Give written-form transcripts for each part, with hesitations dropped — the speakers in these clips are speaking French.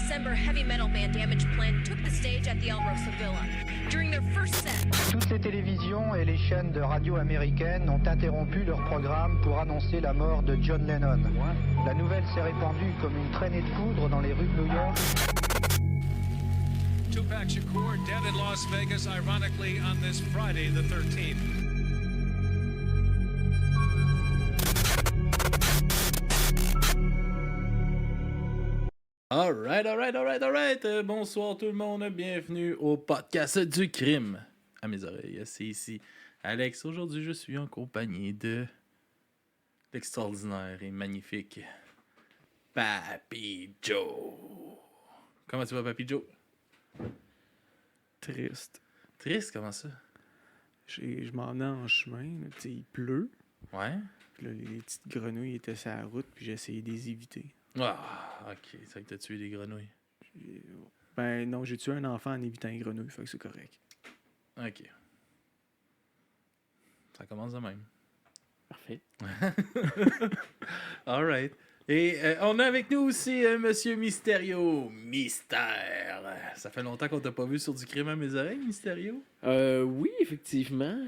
December, heavy metal band Damage Plan took the stage at the El Rosa Villa. During their first set, toutes les télévisions et les chaînes de radio américaines ont interrompu leur programme pour annoncer la mort de John Lennon. La nouvelle s'est répandue comme une traînée de poudre dans les rues de New York. Tupac Shakur dead in Las Vegas, ironically, on this Friday, the 13th. All right. Bonsoir tout le monde, bienvenue au podcast du crime. À mes oreilles, c'est ici Alex. Aujourd'hui, je suis en compagnie de l'extraordinaire et magnifique Papy Joe. Comment tu vas, Papy Joe? Triste. Triste, comment ça? Je m'en venais en chemin, là, il pleut. Ouais? Puis là, les petites grenouilles étaient sur la route, puis j'ai essayé de les éviter. Ah, ok, c'est que t'as tué des grenouilles. Ben non, j'ai tué un enfant en évitant les grenouilles, fait que c'est correct. Ok. Ça commence de même. Parfait. All right. Et on a avec nous aussi Monsieur Mysterio. Mystère. Ça fait longtemps qu'on t'a pas vu sur du crime à mes oreilles, Mysterio? Oui, effectivement.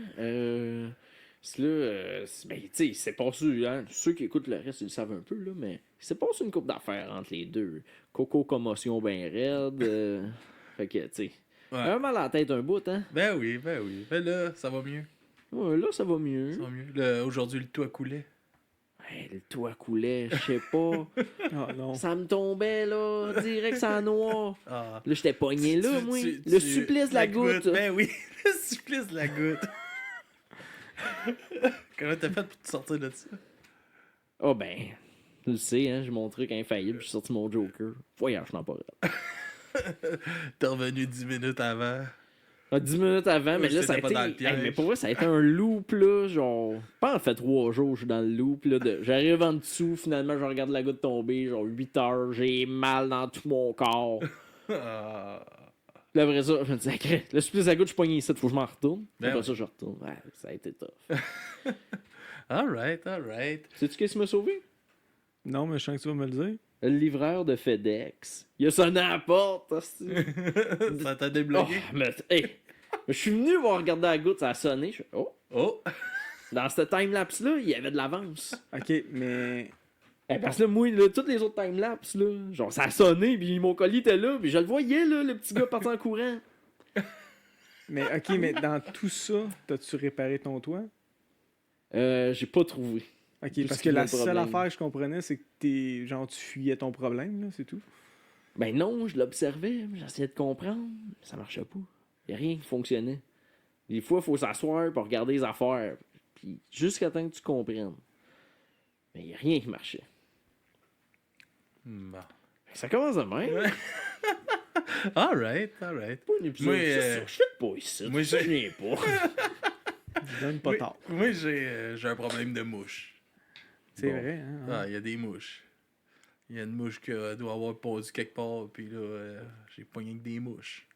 C'est là, ben, tu sais, c'est passé, hein, ceux qui écoutent le reste, ils le savent un peu, là, mais c'est passé une couple d'affaires entre les deux. Coco commotion ben raide. Fait que, tu sais, un mal à la tête un bout, hein? Ben oui. Ben là, ça va mieux. Ouais, là, ça va mieux. Ça va mieux. Aujourd'hui, le toit coulait. Hey, le toit coulait, je sais pas. Ah non. Ça me tombait, là, direct sans noir. Ah. Là, j'étais pogné là, moi. Le supplice de la goutte. Ben oui, le supplice de la goutte. Comment t'as fait pour te sortir de ça? Oh ben, tu le sais, hein, j'ai mon truc infaillible, j'ai sorti mon Joker. Voyage temporel. T'es revenu 10 minutes avant. 10 minutes avant, mais là, ça a été. Mais pour vrai, ça a été un loop, là. Genre, pas en fait 3 jours, je suis dans le loop, là. J'arrive en dessous, finalement, je regarde la goutte tomber, genre 8 heures, j'ai mal dans tout mon corps. Puis après ça, je me dis, le supplice à goutte, je suis pogné ici, faut que je m'en retourne. Ben Après ça, je retourne. Ouais, ça a été tough. All right. Sais-tu qu'est-ce qui m'a sauvé? Non, mais je sens que tu vas me le dire. Le livreur de FedEx. Il a sonné à la porte, hostie. Ça t'a débloqué? Oh, mais, hey, je suis venu voir regarder la goutte, ça a sonné. Je fais, Oh! Dans ce time-lapse-là, il y avait de l'avance. Ok, mais. Parce que là, moi, là, toutes les autres time-lapse, là, genre, ça a sonné, puis mon colis était là, puis je le voyais, là, le petit gars parti en courant. Mais ok, mais dans tout ça, t'as-tu réparé ton toit? J'ai pas trouvé. Ok, Tout parce ce que qui la est le seule problème. affaire que je comprenais, c'est que tu fuyais ton problème, là, c'est tout. Ben non, je l'observais, j'essayais de comprendre, ça marchait pas. Y a rien qui fonctionnait. Des fois, il faut s'asseoir pour regarder les affaires, puis jusqu'à temps que tu comprennes. Mais y a rien qui marchait. Bon. Ça commence de même. All right. Pas un épisode, Moi, c'est ça, je fais pas ici. moi, Je viens pas. Donne pas tard. Moi, j'ai un problème de mouche. C'est Bon. vrai, hein? Ah, il y a des mouches. Il y a une mouche qui doit avoir posé quelque part, puis là, j'ai pogné avec des mouches.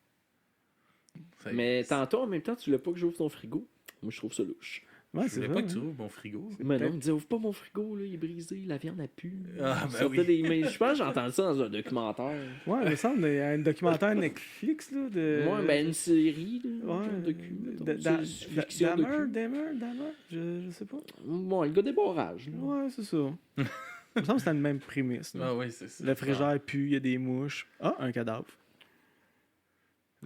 Mais tantôt, en même temps, tu voulais pas que j'ouvre ton frigo. Moi, je trouve ça louche. Ouais, Je c'est voulais vrai. pas que tu hein. ouvres mon frigo. Mais non, il me disait, ouvre pas mon frigo, là, il est brisé, la viande a pu. Ah, Il ben sortait oui. Mais je pense que j'ai entendu ça dans un documentaire. Ouais, il me semble qu'il y a un documentaire Netflix, là, de... Ouais, ben une série, là, Ouais, genre docu, mettons. C'est Dahmer, fiction docu. je sais pas. Bon, le gars des barrages, là. Ouais, c'est ça. Il me semble que c'était la même prémisse. là. Ah oui, c'est ça. Le frigère pue, il y a des mouches. Ah, un cadavre.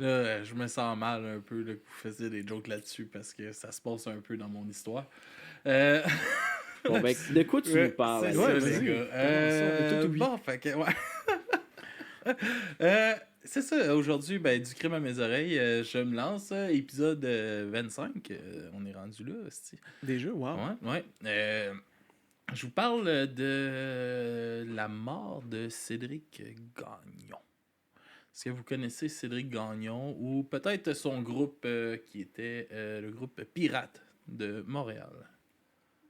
Là, je me sens mal un peu là, que vous faisiez des jokes là-dessus parce que ça se passe un peu dans mon histoire. Bon, ben, de quoi tu nous parles? C'est Alex? ça, vas-y. les gars. Commence ça, tout oublie. Bon, fait que, ouais. C'est ça, aujourd'hui, ben, du crime à mes oreilles, je me lance, épisode 25, on est rendu là, c'ti. Déjà, wow. Ouais. Je vous parle de la mort de Cédric Gagnon. Est-ce que vous connaissez Cédric Gagnon ou peut-être son groupe qui était le groupe Pirate de Montréal?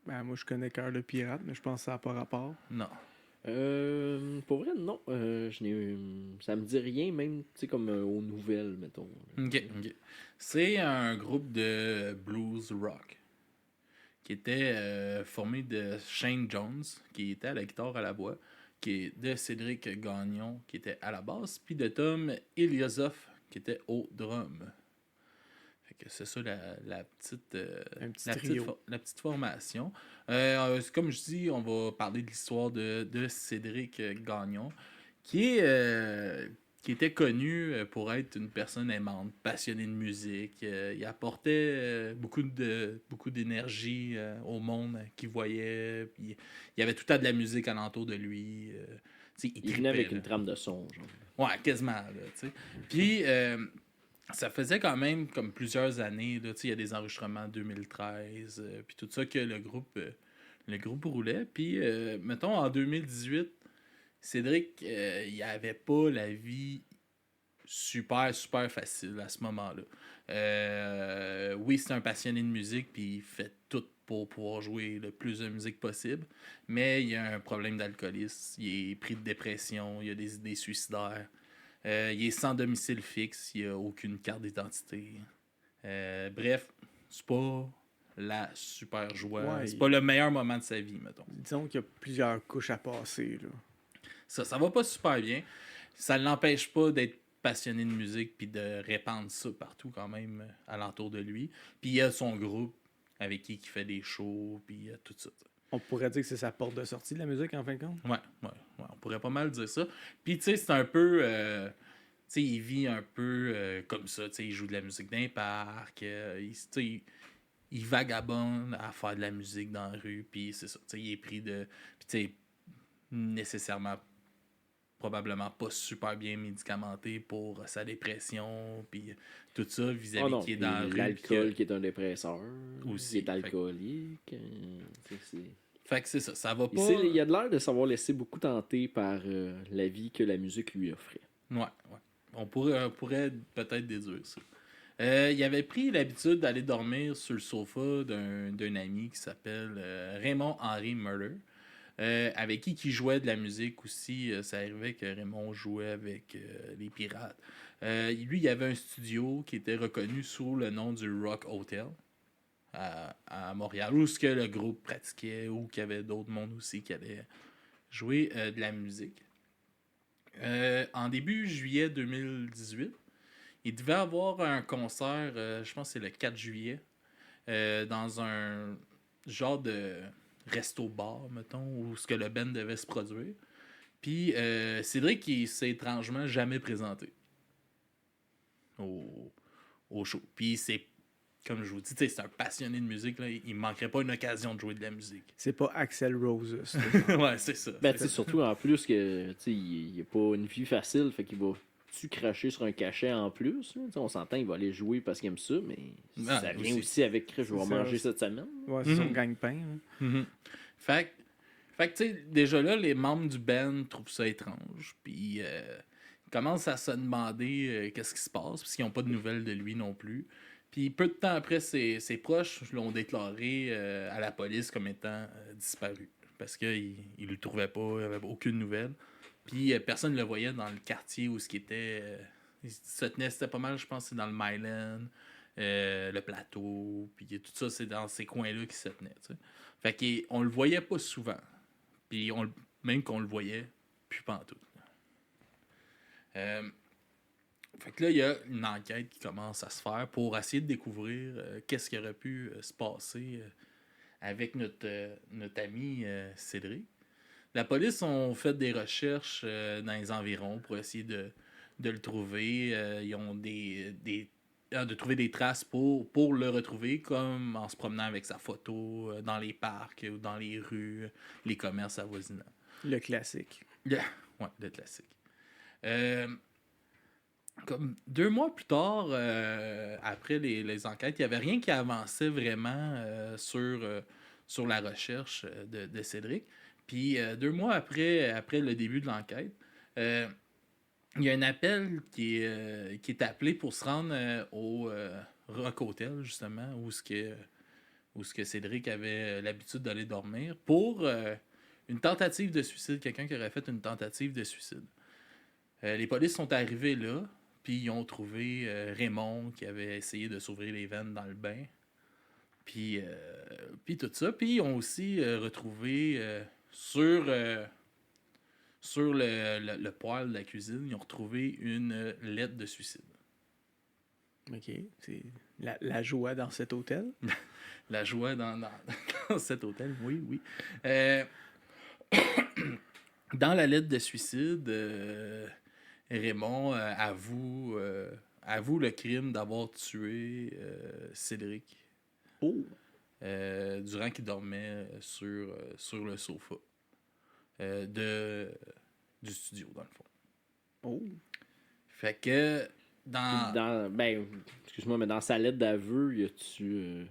Ben, moi, je connais Cœur de Pirate, mais je pense que ça n'a pas rapport. Non. Pour vrai, non. Ça me dit rien, même, tu sais, comme aux nouvelles, mettons. Ok. C'est un groupe de blues rock qui était formé de Shane Jones, qui était à la guitare à la voix, qui est de Cédric Gagnon, qui était à la basse, puis de Tom Iliasov, qui était au drum. Fait que c'est ça la petite formation. Comme je dis, on va parler de l'histoire de Cédric Gagnon, qui était connu pour être une personne aimante, passionnée de musique. Il apportait beaucoup d'énergie au monde qu'il voyait. Puis, il y avait tout le temps de la musique alentour de lui. Il venait avec une trame de son, genre. Ouais, quasiment. Là, puis, ça faisait quand même comme plusieurs années. Là, il y a des enregistrements en 2013. Puis tout ça que le groupe roulait. Puis, mettons, en 2018, Cédric, il avait pas la vie super, super facile à ce moment-là. Oui, c'est un passionné de musique, puis il fait tout pour pouvoir jouer le plus de musique possible, mais il y a un problème d'alcoolisme, il est pris de dépression, il a des idées suicidaires, il est sans domicile fixe, il n'a aucune carte d'identité. Bref, c'est pas la super joie. C'est pas le meilleur moment de sa vie, mettons. Disons qu'il y a plusieurs couches à passer, là. Ça va pas super bien. Ça ne l'empêche pas d'être passionné de musique puis de répandre ça partout quand même alentour de lui. Puis il y a son groupe avec qui il fait des shows puis tout ça. On pourrait dire que c'est sa porte de sortie de la musique en fin de compte? Ouais, on pourrait pas mal dire ça. Puis tu sais, c'est un peu... tu sais, il vit un peu comme ça. Tu sais, il joue de la musique dans les parcs. Il vagabonde à faire de la musique dans la rue. Puis c'est ça. Tu sais, il est pris de... Puis tu sais, nécessairement probablement pas super bien médicamenté pour sa dépression, puis tout ça, vis-à-vis qui est dans la rue. L'alcool qui est un dépresseur, aussi, qui est alcoolique. Fait que c'est ça, ça va pas... Il y a de l'air de s'avoir laissé beaucoup tenter par la vie que la musique lui offrait. Ouais. On pourrait peut-être déduire ça. Il avait pris l'habitude d'aller dormir sur le sofa d'un ami qui s'appelle Raymond-Henri Murder. Avec qui jouait de la musique aussi. Ça arrivait que Raymond jouait avec les pirates. Lui, il y avait un studio qui était reconnu sous le nom du Rock Hotel à Montréal, où ce que le groupe pratiquait, ou qu'il y avait d'autres mondes aussi qui allaient jouer de la musique. En début juillet 2018, il devait avoir un concert, je pense que c'est le 4 juillet, dans un genre de resto-bar, mettons, où ce que le band devait se produire. Puis Cédric, il s'est étrangement jamais présenté au show. Puis c'est, comme je vous dis, c'est un passionné de musique, là, il manquerait pas une occasion de jouer de la musique. C'est pas Axl Rose. Ouais, c'est ça. Surtout en plus que il a pas une vie facile, fait qu'il va cracher sur un cachet en plus. Là. On s'entend, il va aller jouer parce qu'il aime ça, mais ça vient aussi avec je vais manger cette semaine. Ouais, c'est son gagne-pain. Fait que, tu sais, déjà là, les membres du band trouvent ça étrange. Puis ils commencent à se demander qu'est-ce qui se passe, parce qu'ils n'ont pas de nouvelles de lui non plus. Puis peu de temps après, ses proches l'ont déclaré à la police comme étant disparu. Parce qu'ils ne le trouvaient pas, il n'y avait aucune nouvelle. Puis personne ne le voyait dans le quartier où ce qui était. Il se tenait, c'était pas mal, je pense, c'est dans le Myland, le plateau, puis tout ça, c'est dans ces coins-là qu'il se tenait. T'sais. Fait qu'on le voyait pas souvent. Puis même qu'on le voyait, plus pantoute. Fait que là, il y a une enquête qui commence à se faire pour essayer de découvrir qu'est-ce qui aurait pu se passer avec notre ami Cédric. La police ont fait des recherches dans les environs pour essayer de le trouver. Ils ont de trouver des traces pour le retrouver, comme en se promenant avec sa photo dans les parcs ou dans les rues, les commerces avoisinants. Le classique. Le classique. Comme 2 mois plus tard, après les enquêtes, il n'y avait rien qui avançait vraiment sur la recherche de Cédric. Puis 2 mois après le début de l'enquête, il y a un appel qui est appelé pour se rendre au Rock Hotel, justement, où ce que Cédric avait l'habitude d'aller dormir, pour une tentative de suicide, quelqu'un qui aurait fait une tentative de suicide. Les polices sont arrivés là, puis ils ont trouvé Raymond qui avait essayé de s'ouvrir les veines dans le bain. Puis tout ça. Puis ils ont aussi retrouvé sur sur le poêle de la cuisine, ils ont retrouvé une lettre de suicide. OK. C'est la joie dans cet hôtel. La joie dans cet hôtel, oui. Dans la lettre de suicide, Raymond avoue le crime d'avoir tué Cédric. Oh! Durant qu'il dormait sur le sofa du studio, dans le fond. Oh! Fait que excuse-moi, mais dans sa lettre d'aveu, y a-tu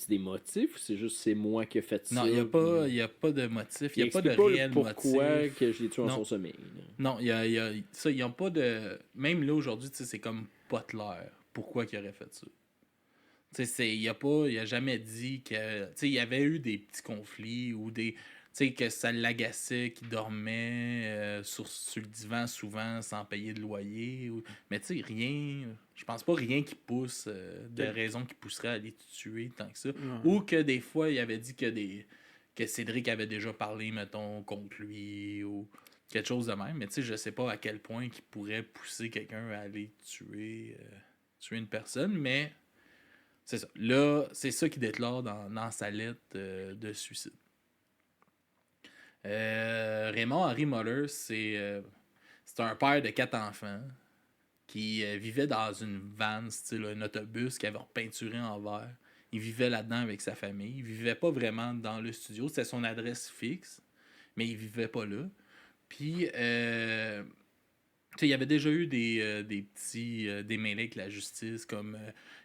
des motifs ou c'est juste c'est moi qui ai fait ça? Non, il n'y a pas de motif. Il n'y a pas de réel pourquoi motif. Que je l'ai tué en Non. son sommeil. Là. Non, ils n'ont pas de... Même là, aujourd'hui, c'est comme pas clair pourquoi il aurait fait ça. Il a jamais dit que... Il y avait eu des petits conflits ou des... que ça l'agaçait, qu'il dormait sur le divan souvent sans payer de loyer. Mais rien... Je pense pas rien qui pousse de raison qui pousserait à aller te tuer tant que ça. Ou que des fois, il avait dit que Cédric avait déjà parlé, mettons, contre lui ou quelque chose de même. Mais je sais pas à quel point qui pourrait pousser quelqu'un à aller tuer une personne, mais c'est ça. Là, c'est ça qui déclare dans sa lettre de suicide. Raymond Henry Muller, c'est un père de 4 enfants qui vivait dans une van, style un autobus qui avait repeinturé en vert. Il vivait là-dedans avec sa famille. Il vivait pas vraiment dans le studio. C'était son adresse fixe, mais il vivait pas là. Puis, il y avait déjà eu des petits démêlés avec la justice, comme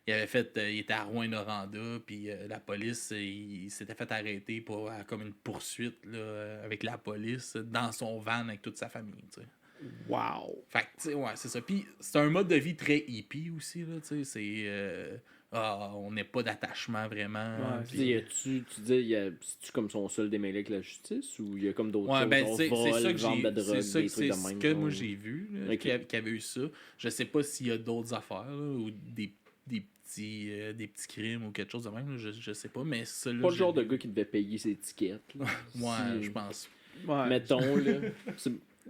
il était à Rouyn-Noranda, puis la police, il s'était fait arrêter pour comme une poursuite là, avec la police dans son van avec toute sa famille, tu sais. Wow! Fait que, ouais, c'est ça. Puis c'est un mode de vie très hippie aussi, là, tu sais. C'est... on n'est pas d'attachement vraiment. Ouais, puis... C'est-tu comme son seul démêlé avec la justice ou il y a comme d'autres choses? C'est ça que vente de drogue, c'est ça des trucs de ce même, que genre. moi j'ai vu, là, Ok. qu'il y avait eu ça. Je sais pas s'il y a d'autres affaires, là, ou des petits crimes ou quelque chose de même, là, je sais pas, mais ça, là, Pas le genre de gars qui devait payer ses étiquettes. Là. Ouais, je pense. Ouais. Mettons, là.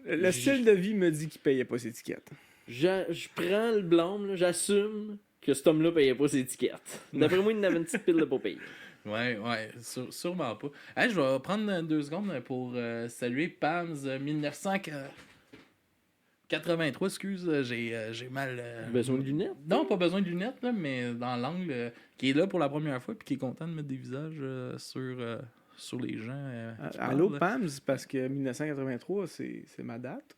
Le style de vie me dit qu'il payait pas ses étiquettes. Je prends le blâme, là, j'assume que cet homme-là payait pas ses étiquettes. D'après moi, il en avait une petite pile de pas payer. Ouais, sûrement pas. Hey, je vais prendre 2 secondes pour saluer Pams 1983, excuse, j'ai mal... Besoin de lunettes? Non, pas besoin de lunettes, là, mais dans l'angle qui est là pour la première fois puis qui est content de mettre des visages sur les gens. Allô, Pams, parce que 1983, c'est ma date.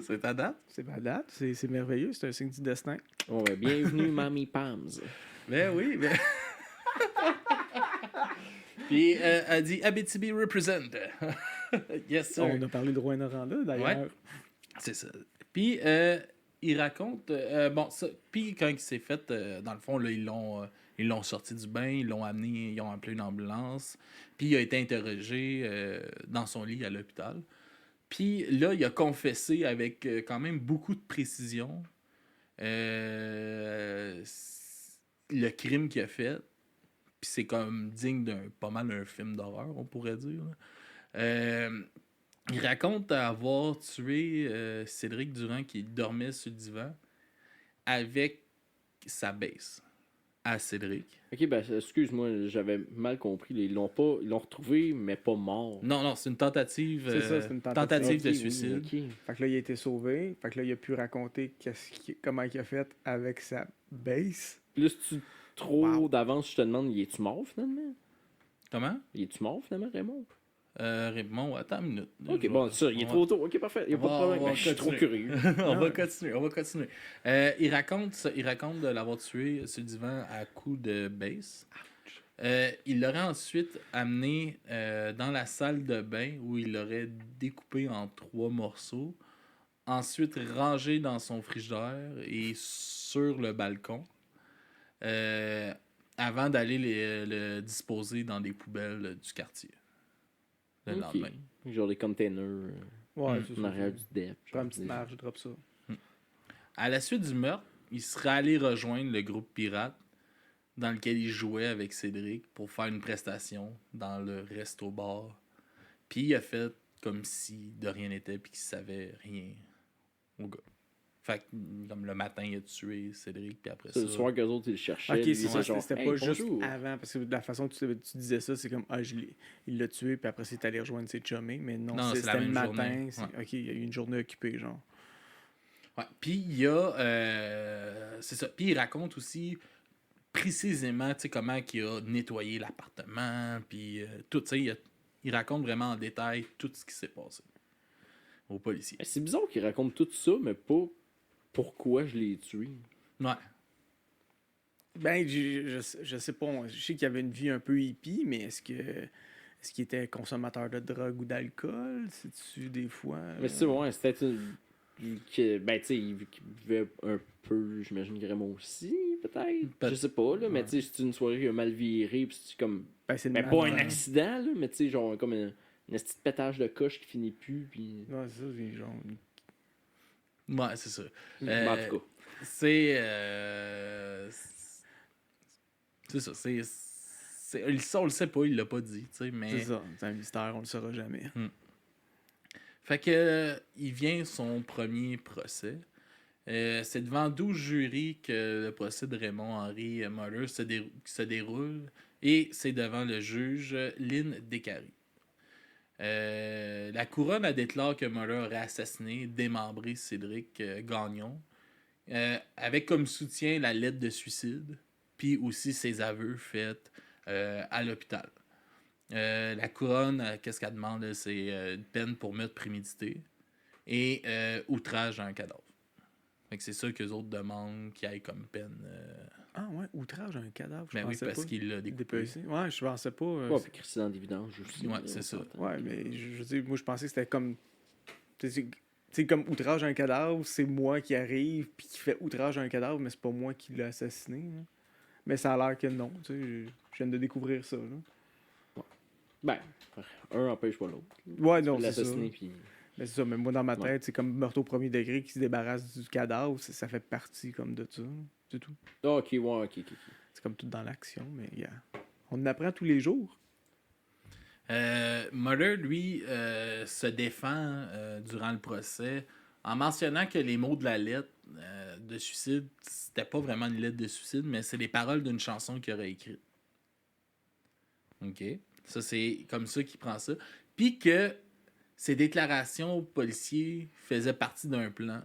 C'est ta date? C'est ma date. C'est merveilleux. C'est un signe du destin. Oh, ouais, bienvenue, Mamie Pams. Ben oui, ben... Puis elle dit Abitibi represent. Yes, sir. On a parlé de Rouyn-Noranda, d'ailleurs. Ouais. C'est ça. Puis il raconte... puis quand il s'est fait, dans le fond, là, ils l'ont sorti du bain, ils l'ont amené, ils ont appelé une ambulance. Puis il a été interrogé dans son lit à l'hôpital. Puis là, il a confessé avec quand même beaucoup de précision le crime qu'il a fait. Puis c'est comme digne pas mal un film d'horreur, on pourrait dire. Il raconte avoir tué Cédric durant qu'il dormait sur le divan avec sa base à Cédric. Ok, ben excuse-moi, j'avais mal compris. Ils l'ont retrouvé, mais pas mort. Non, c'est une tentative, C'est ça, c'est une tentative. de Ok, suicide. oui, ok. Fait que là, il a été sauvé. Fait que là, il a pu raconter comment il a fait avec sa base. Plus tu trop d'avance, je te demande, il est-tu mort finalement? Comment? Il est-tu mort finalement, Raymond? Raymond, attends une minute. Ok, bon, ça, il est trop tôt. Ok, parfait. Il n'y a pas de problème. Mais je suis trop curieux. on va continuer. Il raconte de l'avoir tué sur le divan à coups de base. Il l'aurait ensuite amené dans la salle de bain où il l'aurait découpé en 3 morceaux. Ensuite, rangé dans son frigidaire et sur le balcon. Avant d'aller le disposer dans des poubelles du quartier. Le lendemain. Genre des containers Ouais, c'est en ça. arrière du DEP. Je prends une petite marge, je drop ça. À la suite du meurtre, il serait allé rejoindre le groupe pirate dans lequel il jouait avec Cédric pour faire une prestation dans le resto-bar. Puis il a fait comme si de rien n'était puis qu'il savait rien au gars. Fait que, comme le matin, il a tué Cédric, puis après ça... C'est le soir qu'eux autres, ils le cherchaient. Ok, lui, c'est ça, genre, c'était hey, pas juste bonjour. avant, parce que de la façon que tu disais ça, c'est comme, il l'a tué, puis après, c'est allé rejoindre ses chummés, mais non, Non, c'est la c'était le même matin. journée. Ouais. Ok, il y a eu une journée occupée, genre. Ouais. Puis il y a... c'est ça. Puis il raconte aussi précisément, tu sais, comment il a nettoyé l'appartement, puis tout, tu sais, il raconte vraiment en détail tout ce qui s'est passé aux policiers. C'est bizarre qu'il raconte tout ça, mais pas pourquoi je l'ai tué. Ouais. Ben, je sais pas. Je sais qu'il avait une vie un peu hippie, mais est-ce qu'il était consommateur de drogue ou d'alcool? C'est-tu des fois... Mais c'est ouais, c'était ben, tu sais, il vivait un peu, j'imagine, Grémont aussi, peut-être. Je sais pas, là, mais tu sais, c'est une soirée qui a mal viré, pis c'est comme... Ben, c'est Ben, pas un accident, là, mais tu sais, genre, comme un petit pétage de coche qui finit plus, pis... Ouais, c'est ça, c'est genre... Ouais, c'est ça. Ben, en tout cas. C'est ça, on le sait pas, il l'a pas dit, tu sais, mais... C'est ça, c'est un mystère, on le saura jamais. Fait que il vient son premier procès. C'est devant 12 jurys que le procès de Raymond-Henri Muller se déroule, et c'est devant le juge Lynn Descaries. La couronne a déclaré que Muller aurait assassiné, démembré Cédric Gagnon, avec comme soutien la lettre de suicide, puis aussi ses aveux faits à l'hôpital. La couronne, qu'est-ce qu'elle demande, là, c'est une peine pour meurtre prémédité et outrage à un cadavre. Fait que c'est ça qu'eux autres demandent qu'il y ait comme peine. Ah ouais, outrage à un cadavre, je Ben oui, pensais parce pas. qu'il l'a découpé. Dépecé. Ouais, je pensais pas... Ouais, puis Christian d'évidence aussi. Ouais, là, c'est on ça. s'entend. Ouais, mais je veux dire, moi, je pensais que c'était comme... C'est comme outrage à un cadavre, c'est moi qui arrive puis qui fait outrage à un cadavre, mais c'est pas moi qui l'ai assassiné. Là. Mais ça a l'air que non, tu sais, je viens de découvrir ça. Là. Ben, un empêche pas l'autre. Ouais, non, Tu peux c'est ça. l'assassiner, puis... Mais c'est ça, mais moi, dans ma tête, Ouais. c'est comme meurtre au premier degré qui se débarrasse du cadavre, ça fait partie comme de ça, c'est tout. Ah, ok, ouais, ok. C'est comme tout dans l'action, mais yeah. On apprend tous les jours. Muller, lui, se défend durant le procès en mentionnant que les mots de la lettre de suicide, c'était pas vraiment une lettre de suicide, mais c'est les paroles d'une chanson qu'il aurait écrite. OK? Ça, c'est comme ça qu'il prend ça. Puis que ses déclarations aux policiers faisaient partie d'un plan.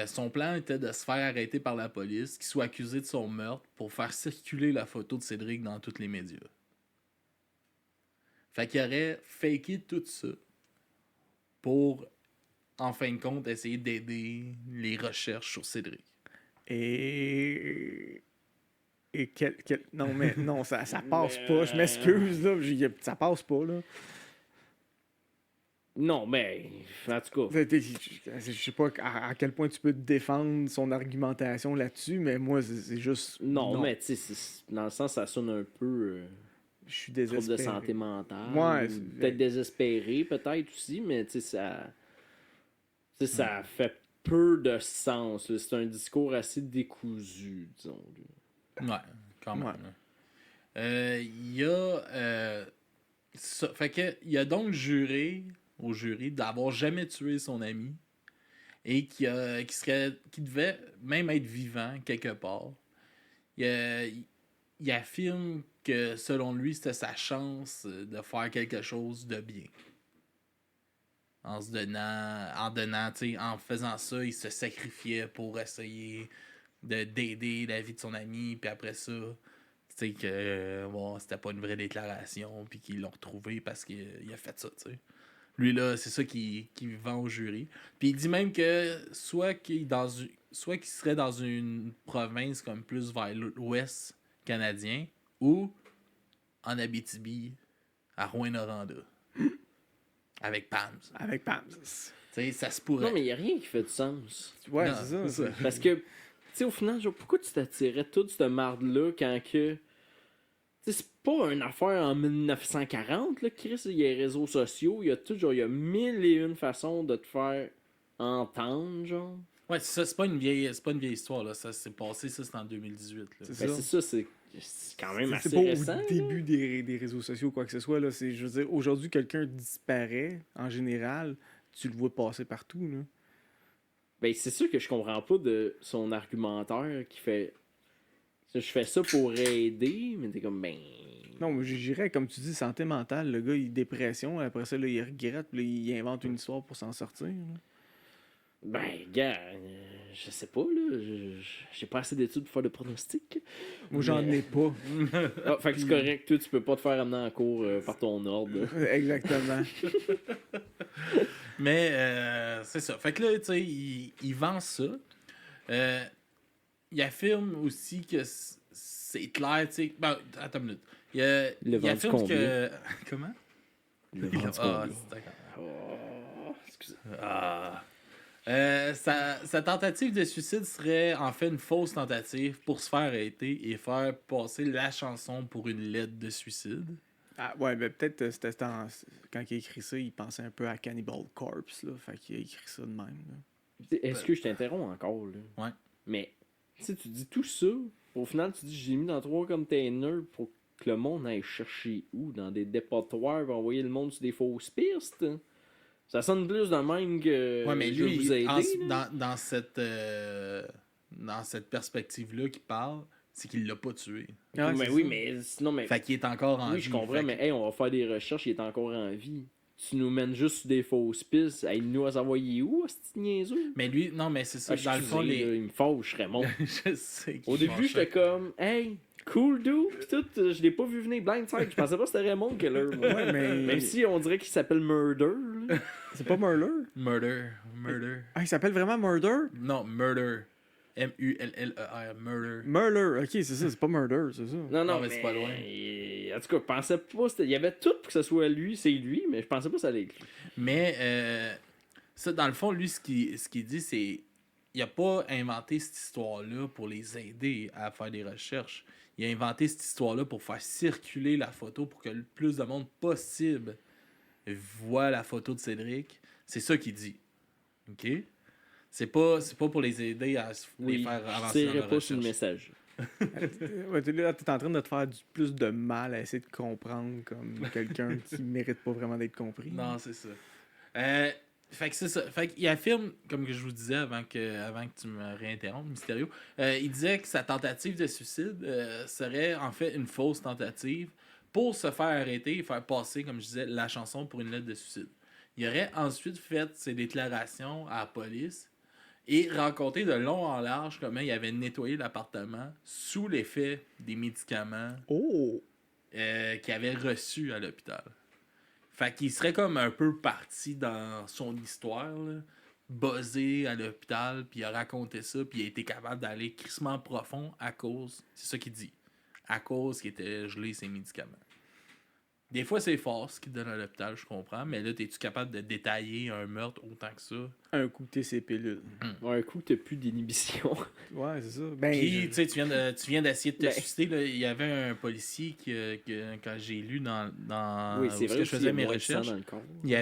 Son plan était de se faire arrêter par la police, qu'il soit accusé de son meurtre pour faire circuler la photo de Cédric dans tous les médias. Fait qu'il aurait faké tout ça pour, en fin de compte, essayer d'aider les recherches sur Cédric. Et non, mais non, ça passe pas. Je m'excuse, là. Ça passe pas, là. Non, mais, en tout cas... Je sais pas à quel point tu peux défendre son argumentation là-dessus, mais moi, c'est juste... Non, mais, tu sais, dans le sens, ça sonne un peu... je suis trouble désespéré. de santé mentale. Ouais, ou peut-être désespéré, peut-être aussi, mais tu sais, ça. Tu sais, ça fait peu de sens. Là. C'est un discours assez décousu, disons. Ouais, quand même. Ouais. Il y a. Fait que, il a donc juré au jury d'avoir jamais tué son ami et qui devait même être vivant quelque part. Il affirme que selon lui, c'était sa chance de faire quelque chose de bien. En faisant ça, il se sacrifiait pour essayer d'aider la vie de son ami, puis après ça, tu sais que c'était pas une vraie déclaration, puis qu'ils l'ont retrouvé parce qu'il a fait ça, tu sais. Lui, là, c'est ça qu'il vend au jury. Puis il dit même que soit qu'il serait dans une province comme plus vers l'ouest canadien, ou en Abitibi, à Rouyn-Noranda. Avec Pams. Avec Pams. Tu sais, ça se pourrait. Non, mais il n'y a rien qui fait de sens. Ouais, Non, c'est ça. Parce que, tu sais, au final, genre, pourquoi tu t'attirais toute cette marde-là quand que. Tu sais, c'est pas une affaire en 1940, là, Chris. Il y a les réseaux sociaux, il y a tout, genre, il y a 1001 façons de te faire entendre, genre. Ouais, c'est ça, c'est pas une vieille histoire, là. Ça s'est passé, ça, c'est en 2018. Là. C'est Ben, ça. c'est ça, c'est quand même assez C'est pas récent. au début des réseaux sociaux ou quoi que ce soit. Là. Je veux dire, aujourd'hui, quelqu'un disparaît, en général, tu le vois passer partout. Là. Ben, c'est sûr que je comprends pas de son argumentaire qui fait. Je fais ça pour aider, mais t'es comme, ben. Non, mais je dirais, comme tu dis, santé mentale. Le gars, il dépression. Après ça, là, il regrette. Puis là, il invente une histoire pour s'en sortir. Là. Ben, gars, je sais pas, là. J'ai pas assez d'études pour faire de pronostics. Moi, j'en ai pas. Ah, fait que c'est correct, toi, tu peux pas te faire amener en cours par ton ordre. Exactement. Mais c'est ça. Fait que là, tu sais, il vend ça. Il affirme aussi que c'est clair, tu sais. Ben, attends une minute. Il affirme que. Comment? Le vendu Ah, combien? c'est d'accord. Oh, excusez. Ah. Sa tentative de suicide serait en fait une fausse tentative pour se faire arrêter et faire passer la chanson pour une lettre de suicide. Ah, ouais, mais peut-être c'était quand il a écrit ça, il pensait un peu à Cannibal Corpse. Là, fait qu'il a écrit ça de même. Là. Est-ce que je t'interromps encore, là? Ouais. Mais, tu sais, tu dis tout ça, au final, tu dis j'ai mis dans 3 containers pour que le monde aille chercher où? Dans des dépotoirs, pour envoyer le monde sur des fausses pistes? Ça sonne plus de même que Ouais, mais je vais lui, vous aider. dans cette perspective-là qu'il parle, c'est qu'il l'a pas tué. Ah, mais c'est oui, ça. mais sinon, mais. Fait qu'il est encore en vie. Oui, je comprends, Fait mais hey, on va faire des recherches, il est encore en vie. Tu nous mènes juste sur des fausses pistes. Hey, nous à s'envoyer où, ce petit niaiseux? Mais lui, non, mais c'est ça. Ah, dans le fond, excusez, là, il me fâche, Raymond. je sais qu'il Au début, fâchait. j'étais comme, hey, cool dude, pis tout, je l'ai pas vu venir blindside. Je pensais pas que c'était Raymond Keller. moi. Ouais, mais. Même si on dirait qu'il s'appelle Murder. là. C'est pas Murder. Murder. Ah, il s'appelle vraiment Murder? Non, murder. M-U-L-L-E-R. Murder. Murder. Ok, c'est ça, c'est pas Murder, c'est ça. Non, Non, mais c'est pas loin. En tout cas, je pensais pas. Il y avait tout pour que ce soit lui, c'est lui, mais je pensais pas que ça allait être lui. Mais, ça, dans le fond, lui, ce qu'il dit, c'est. Il a pas inventé cette histoire-là pour les aider à faire des recherches. Il a inventé cette histoire-là pour faire circuler la photo pour que le plus de monde possible voit la photo de Cédric. C'est ça qu'il dit. OK? C'est pas pour les aider à les faire je avancer dans tirerai la pas sur le recherche. message. Ouais, t'es en train de te faire plus de mal à essayer de comprendre comme quelqu'un qui mérite pas vraiment d'être compris. Non, c'est ça. Fait que c'est ça. Fait qu'il affirme, comme que je vous disais avant que tu me réinterrompes, Mysterio, il disait que sa tentative de suicide serait en fait une fausse tentative pour se faire arrêter et faire passer, comme je disais, la chanson pour une lettre de suicide. Il aurait ensuite fait ses déclarations à la police et raconté de long en large comment il avait nettoyé l'appartement sous l'effet des médicaments Oh! qu'il avait reçus à l'hôpital. Fait qu'il serait comme un peu parti dans son histoire, là, buzzé à l'hôpital, puis il a raconté ça, puis il a été capable d'aller crissement profond à cause, c'est ça qu'il dit, à cause qu'il était gelé ses médicaments. Des fois, c'est fort ce qu'il donne à l'hôpital, je comprends, mais là, es-tu capable de détailler un meurtre autant que ça? Un coup, t'es ses pilules. Un coup, t'as plus d'inhibition. Ouais, c'est ça. Ben, Puis, tu sais, tu viens d'essayer de te Ben. suicider, là, il y avait un policier quand j'ai lu dans Oui, où c'est est-ce vrai que je aussi, il y faisais a mes moins de sang recherches. dans le corps. Il y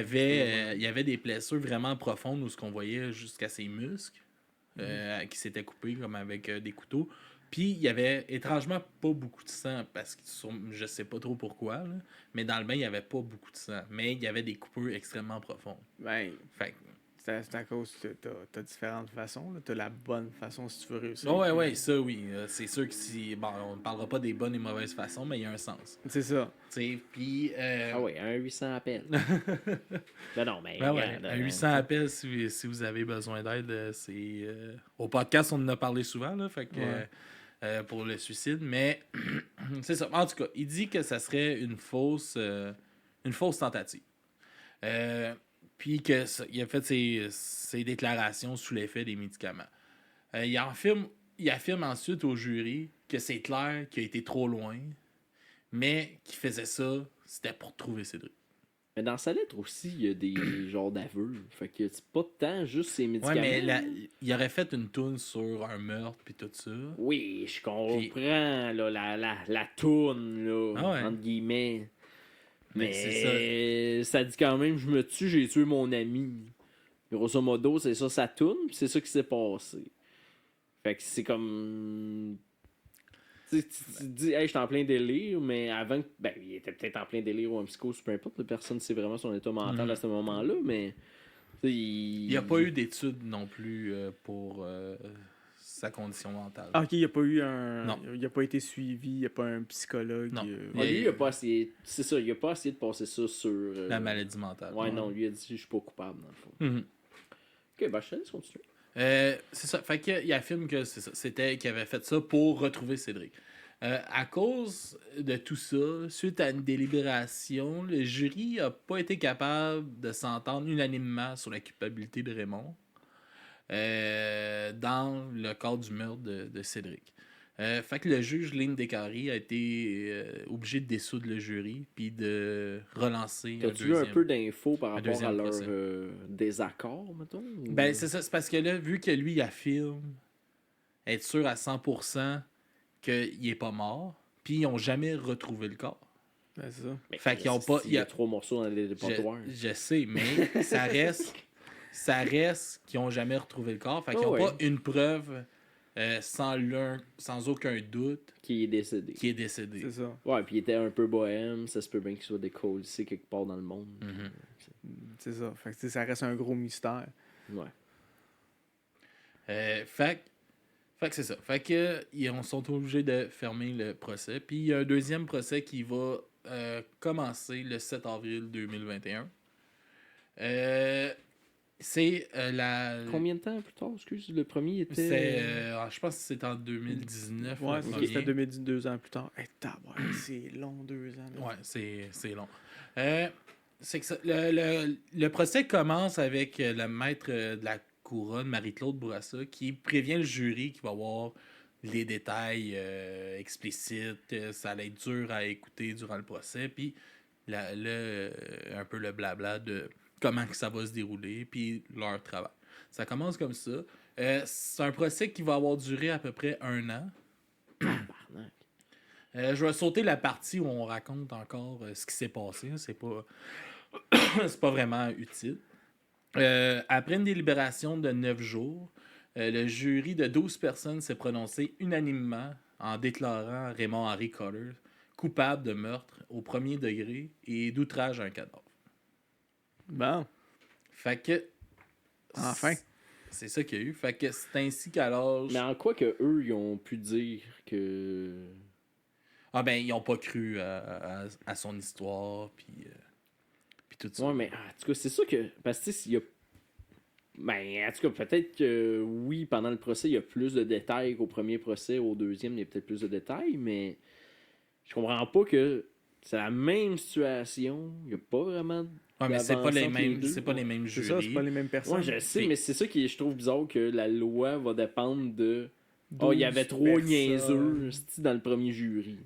avait des blessures vraiment profondes où ce qu'on voyait jusqu'à ses muscles qui s'étaient coupés comme avec des couteaux. Puis il y avait étrangement pas beaucoup de sang parce que je sais pas trop pourquoi, là, mais dans le bain il y avait pas beaucoup de sang. Mais il y avait des coupures extrêmement profondes. ben Fait que- c'est à cause que t'as différentes façons. Là. T'as la bonne façon si tu veux réussir. ouais, ça oui. C'est sûr que si. Bon, on ne parlera pas des bonnes et mauvaises façons, mais il y a un sens. C'est ça. Tu sais, puis. Ah ouais, un 800 appels. Ben non, mais. Ben ouais, regarde, un 800 appels si vous avez besoin d'aide. C'est au podcast, on en a parlé souvent, là, fait que, Ouais. pour le suicide, mais c'est ça. En tout cas, il dit que ça serait une fausse tentative. Puis qu'il a fait ses déclarations sous l'effet des médicaments. Il affirme ensuite au jury que c'est clair qu'il a été trop loin, mais qu'il faisait ça, c'était pour trouver Cédric. Mais dans sa lettre aussi, il y a des genres d'aveux. Fait que c'est pas tant juste ses Ouais, médicaments. mais il aurait fait une toune sur un meurtre puis tout ça. Oui, je comprends, là, la toune, là, Ah ouais. entre guillemets. Mais c'est ça dit quand même, je me tue, j'ai tué mon ami. Grosso modo, c'est ça sa toune, puis c'est ça qui s'est passé. Fait que c'est comme... Tu te dis, hey, j'étais en plein délire, mais avant, ben, il était peut-être en plein délire ou en psychose, peu importe, personne ne sait vraiment son état mental à ce moment-là, mais. Il n'y a pas eu d'études non plus pour sa condition mentale. Ah, ok, il n'y a pas eu un. Non. Il n'a pas été suivi, il n'y a pas un psychologue. Non. Lui, il a pas essayé. C'est ça, il a pas essayé de passer ça sur. La maladie mentale. Ouais, non, lui a dit, je suis pas coupable, dans le fond. Mhm. Ok, ben, je te laisse continuer. C'est ça. Fait qu'il affirme que c'est ça. C'était qu'il avait fait ça pour retrouver Cédric. À cause de tout ça, suite à une délibération, le jury n'a pas été capable de s'entendre unanimement sur la culpabilité de Raymond dans le cas du meurtre de Cédric. Fait que le juge Lynn Descaries a été obligé de dissoudre le jury puis de relancer un T'as-tu eu un peu d'infos par rapport à leur désaccord, mettons? Ou... Ben, c'est ça. C'est parce que là, vu que lui, il affirme être sûr à 100% qu'il est pas mort, puis ils n'ont jamais retrouvé le corps. Ben, c'est ça. Mais Fait qu'ils ont pas... Il y a 3 morceaux dans les dépotoirs. Je sais, mais ça reste qu'ils n'ont jamais retrouvé le corps. Fait qu'ils n'ont pas une preuve sans aucun doute Qui est décédé. C'est ça. Ouais, puis il était un peu bohème, ça se peut bien qu'il soit décollé quelque part dans le monde. C'est ça. Fait que ça reste un gros mystère. Ouais. Fait que c'est ça. Fait que ils sont obligés de fermer le procès. Puis il y a un deuxième procès qui va commencer le 7 avril 2021. C'est la... Combien de temps plus tard, excuse? Le premier était... je pense que c'est en 2019. Ouais, le c'était premier. 2012 ans plus tard. Hey, c'est long, 2 ans. Là. Ouais, c'est long. C'est que ça, le procès commence avec le maître de la couronne, Marie-Claude Bourassa, qui prévient le jury qu'il va avoir les détails explicites. Ça allait être dur à écouter durant le procès. Puis un peu le blabla de comment que ça va se dérouler, puis leur travail. Ça commence comme ça. C'est un procès qui va avoir duré à peu près 1 an. Je vais sauter la partie où on raconte encore ce qui s'est passé. C'est pas... c'est pas vraiment utile. Après une délibération de 9 jours, le jury de 12 personnes s'est prononcé unanimement en déclarant Raymond-Henri Cotter coupable de meurtre au premier degré et d'outrage à un cadavre. Bon. Fait que... Enfin. C'est ça qu'il y a eu. Fait que c'est ainsi qu'à l'âge... Mais en quoi que eux, ils ont pu dire que... Ah ben, ils ont pas cru à son histoire, puis tout ça. Ouais, mais en tout cas, c'est ça que... Parce que s'il y a... Ben, en tout cas, peut-être que oui, pendant le procès, il y a plus de détails qu'au premier procès. Au deuxième, il y a peut-être plus de détails, mais je comprends pas que c'est la même situation. Il n'y a pas vraiment... Ouais, mais c'est pas les mêmes C'est jurys. ça, c'est pas les mêmes personnes. Ouais, je sais, mais c'est ça qui je trouve bizarre, que la loi va dépendre de... Oh, il y avait 3 personnes. niaiseux dans le premier jury.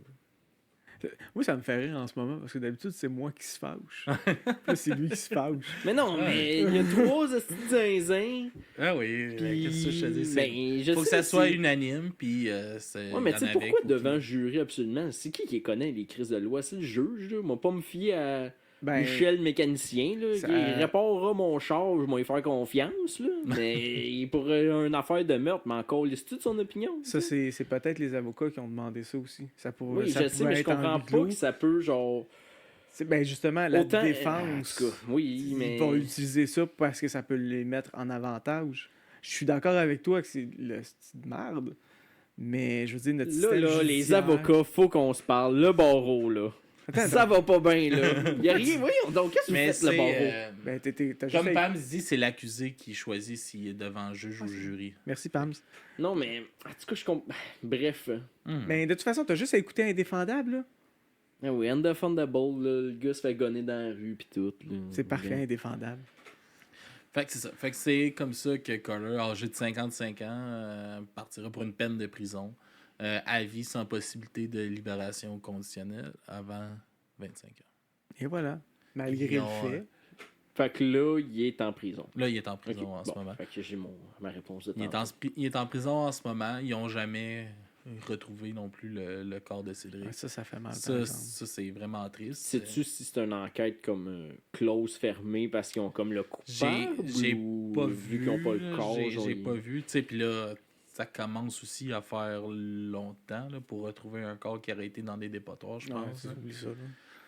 Moi, ça me fait rire en ce moment, parce que d'habitude, c'est moi qui se fâche. Là, c'est lui qui se fâche. Mais non, mais il y a 3 zinzins. Ah oui, Puis... qu'est-ce que je te dis? Ben, je faut que sais, ça soit c'est... unanime, puis c'est... Ouais, mais tu sais, pourquoi devant le jury, absolument? C'est qui connaît les crises de loi? C'est le juge, là. Moi, pas me fier à Michel, le mécanicien, là. Ça... Il réparera mon char, je vais lui faire confiance, là. Mais pour une affaire de meurtre, mais encore, laisse-tu de son opinion? Ça, c'est peut-être les avocats qui ont demandé ça aussi. Ça pourrait, oui, ça je sais, mais je comprends pas que ça peut, genre... Ben justement, la Autant... défense, en tout cas, oui, mais... ils vont utiliser ça parce que ça peut les mettre en avantage. Je suis d'accord avec toi que c'est le style de merde, mais je veux dire, notre système là, les judiciaire... avocats, faut qu'on se parle. Le barreau, là. Attends, ça va pas bien, là. Il y a rien, voyons. Donc, qu'est-ce que vous faites, le barreau? Ben, t'as comme juste... Pam dit, c'est l'accusé qui choisit s'il est devant le juge ou le jury. Merci, Pams. Non, mais, en tout cas, je comprends... Bref. Mais de toute façon, t'as juste à écouter Indéfendable, là. Ah oui, Undefendable, là, le gars se fait gonner dans la rue pis tout. C'est parfait, Indéfendable. Fait que c'est ça. Fait que c'est comme ça que Cotter, âgé de 55 ans, partira pour une peine de prison à vie sans possibilité de libération conditionnelle avant 25 ans. Et voilà. Malgré le fait. Fait que là, il est en prison. Là, il est en prison en ce moment. Fait que j'ai ma réponse de il est en prison en ce moment. Ils n'ont jamais retrouvé non plus le corps de Cédric. Ouais, ça fait mal. Ça c'est vraiment triste. Sais-tu si c'est une enquête comme close, fermée, parce qu'ils ont comme le coupable? J'ai pas vu vu. qu'ils n'ont pas le corps. J'ai pas vu. Tu sais, puis là, ça commence aussi à faire longtemps là, pour retrouver un corps qui aurait été dans des dépotoirs, je Ouais, pense. c'est oublie ça. Là.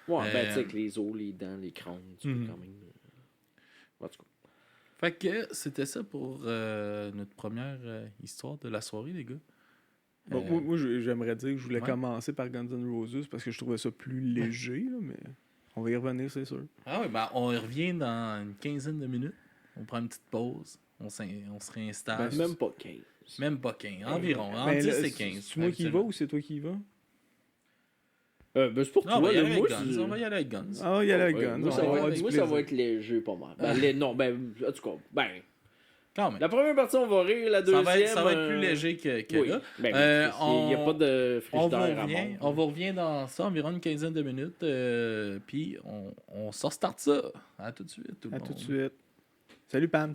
Ouais, ben, tu sais, avec les os, les dents, les crânes, tu peux quand même. En tout cas. Fait que c'était ça pour notre première histoire de la soirée, les gars. Bon, moi, j'aimerais dire que je voulais Ouais. commencer par Guns N' Roses parce que je trouvais ça plus léger, là, mais on va y revenir, c'est sûr. Ah oui, ben on revient dans une quinzaine de minutes. On prend une petite pause. On se réinstalle. Ben, Même pas 15. Même pas 15. Environ. Entre Ben, 10 là, et 15. C'est moi qui y va ou c'est toi qui y va? Ben, c'est pour Non, on toi, va y là. aller Moi, avec Guns. On va y aller avec Guns. Ah, il y a la Ouais, Guns. moi, on ça va va avoir être, du moi, ça va plaisir. être léger pas mal. Non, ben, en tout cas, ben. Quand même. La première partie, on va rire. La Ça deuxième. va être plus léger que oui. là. Ben, il n'y a pas de On frigidaire vous à revient, mort. on vous revient dans ça, environ une quinzaine de minutes. Puis on se restarte ça. À tout de suite. Tout le À monde. tout de suite. Salut, Pams.